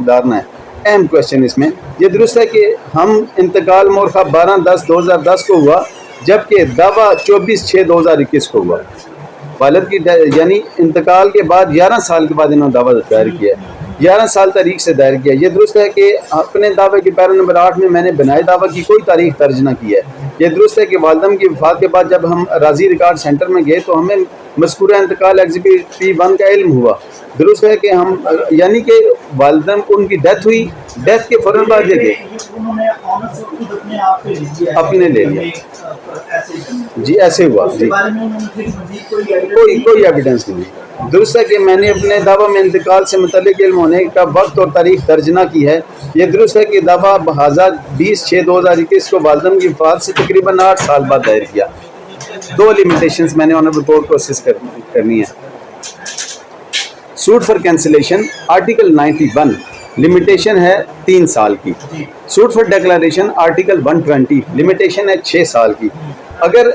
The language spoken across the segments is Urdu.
دارنا ہے. اہم کوشچن اس میں یہ درست ہے کہ ہم انتقال مورخہ 12/10/2010 کو ہوا جبکہ دعویٰ 24/6/2021 کو ہوا. والد کی یعنی انتقال کے بعد 11 سال کے بعد انہوں نے دعویٰ دائر کیا ہے, 11 سال تاریخ سے دائر کیا. یہ درست ہے کہ اپنے دعوے کے پیرا نمبر 8 میں نے بنائے دعویٰ کی کوئی تاریخ درج نہ کی ہے. یہ درست ہے کہ والدم کی وفات کے بعد جب ہم راضی ریکارڈ سینٹر میں گئے تو ہمیں مذکورہ انتقال ایگزیکٹو P1 کا علم ہوا. درست ہے کہ ہم یعنی کہ والدم ان کی ڈیتھ ہوئی, ڈیتھ کے فوراً بعد یہ گئے اپنے لے لیا. جی ایسے ہوا جی, کوئی ایویڈنس نہیں. درست ہے کہ میں نے اپنے دعویٰ میں انتقال سے متعلق علم ہونے کا وقت اور تاریخ درج نہ کی ہے. یہ درست ہے کہ دعویٰ بہذا 20/6/2021 کو والدم کی وفات سے تقریباً 8 سال بعد دائر کیا. 2 لیمیٹیشنز میں نے آنریبل کورٹ کو اسسٹ کرنی ہے. Suit for cancellation article 91 limitation ہے 3 سال کی. Suit for declaration article 120 limitation ہے 6 سال کی. اگر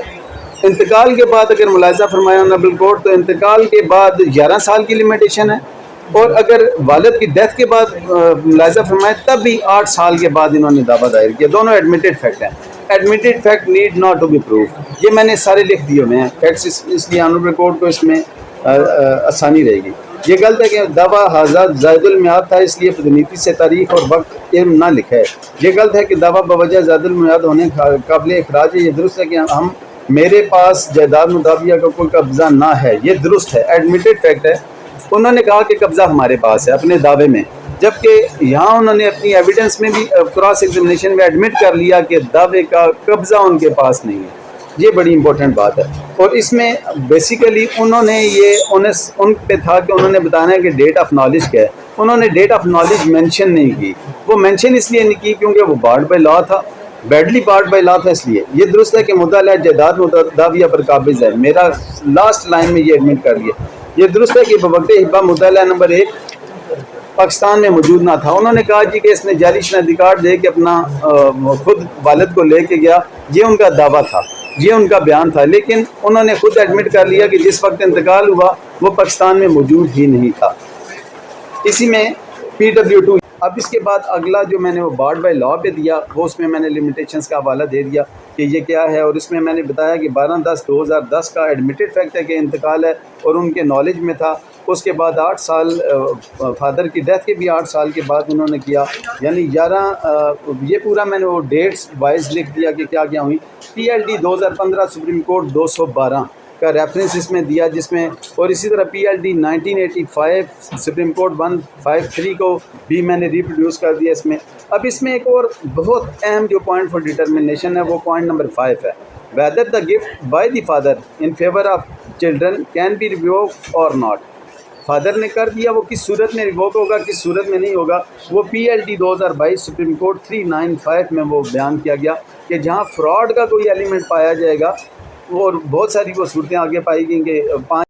انتقال کے بعد اگر ملاحظہ فرمایا آنریبل کورٹ تو انتقال کے بعد 11 سال کی لمیٹیشن ہے, اور اگر والد کی ڈیتھ کے بعد ملاحظہ فرمایا تب بھی 8 سال کے بعد انہوں نے دعویٰ دائر کیا. دونوں ایڈمیٹڈ فیکٹ ہیں. Admitted fact need not to be proof. یہ میں نے سارے لکھ دیے ہوئے ہیں فیکٹس, اس لیے آنریبل کورٹ کو اس میں آسانی رہے گی. یہ غلط ہے کہ دعویٰ حاضر زائد المیعاد تھا اس لیے بدنیتی سے تاریخ اور وقت علم نہ لکھا ہے. یہ غلط ہے کہ دعویٰ بوجہ زائد المیعاد ہونے قابل اخراج ہے. یہ درست ہے کہ میرے پاس جائیداد مداویہ کا کوئی قبضہ نہ ہے. یہ درست ہے, ایڈمیٹڈ فیکٹ ہے. انہوں نے کہا کہ قبضہ ہمارے پاس ہے اپنے دعوے میں, جبکہ یہاں انہوں نے اپنی ایویڈنس میں بھی کراس ایگزامینیشن میں ایڈمٹ کر لیا کہ دعوے کا قبضہ ان کے پاس نہیں ہے. یہ بڑی امپورٹنٹ بات ہے. اور اس میں بیسیکلی انہوں نے یہ ان پہ تھا کہ انہوں نے بتانا ہے کہ ڈیٹ آف نالج کیا ہے. انہوں نے ڈیٹ آف نالج مینشن نہیں کی. وہ مینشن اس لیے نہیں کی کیونکہ وہ بارڈ بائی لا تھا, بیڈلی بارڈ بائی لا تھا, اس لیے. یہ درست ہے کہ مدعا علیہ جائیداد مداویہ پر قابض ہے. میرا لاسٹ لائن میں یہ ایڈمٹ کر لیا. یہ درست ہے کہ بوقت ہبہ مدعا علیہ نمبر 1 پاکستان میں موجود نہ تھا. انہوں نے کہا جی کہ اس نے جعلی شناختی کارڈ دے کے اپنا خود والد کو لے کے گیا. یہ ان کا دعویٰ تھا, یہ ان کا بیان تھا, لیکن انہوں نے خود ایڈمٹ کر لیا کہ جس وقت انتقال ہوا وہ پاکستان میں موجود ہی نہیں تھا. اسی میں PW2. اب اس کے بعد اگلا جو میں نے وہ بارڈ بائی لا پہ دیا وہ اس میں نے لمیٹیشنز کا حوالہ دے دیا کہ یہ کیا ہے, اور اس میں نے بتایا کہ 12/10/2010 کا ایڈمیٹڈ فیکٹ ہے کہ انتقال ہے اور ان کے نالج میں تھا. اس کے بعد 8 سال فادر کی ڈیتھ کے بھی 8 سال کے بعد انہوں نے کیا, یعنی 11. یہ پورا میں نے وہ ڈیٹس وائز لکھ دیا کہ کیا کیا ہوئی. PLD 2015 سپریم کورٹ 212 کا ریفرنس اس میں دیا, جس میں, اور اسی طرح PLD 1985 سپریم کورٹ 153 کو بھی میں نے ریپروڈیوس کر دیا اس میں. اب اس میں ایک اور بہت اہم جو پوائنٹ فار ڈیٹرمنیشن ہے وہ پوائنٹ نمبر 5 ہے. Whether the gift by the father in favour of children can be revoke اور ناٹ. فادر نے کر دیا, وہ کس صورت میں ریووک ہوگا کس صورت میں نہیں ہوگا, وہ PLD 2022 سپریم کورٹ 395 میں وہ بیان کیا گیا کہ جہاں فراڈ کا کوئی ایلیمنٹ پایا جائے گا, اور بہت ساری وہ صورتیں آگے پائی گئیں کہ 5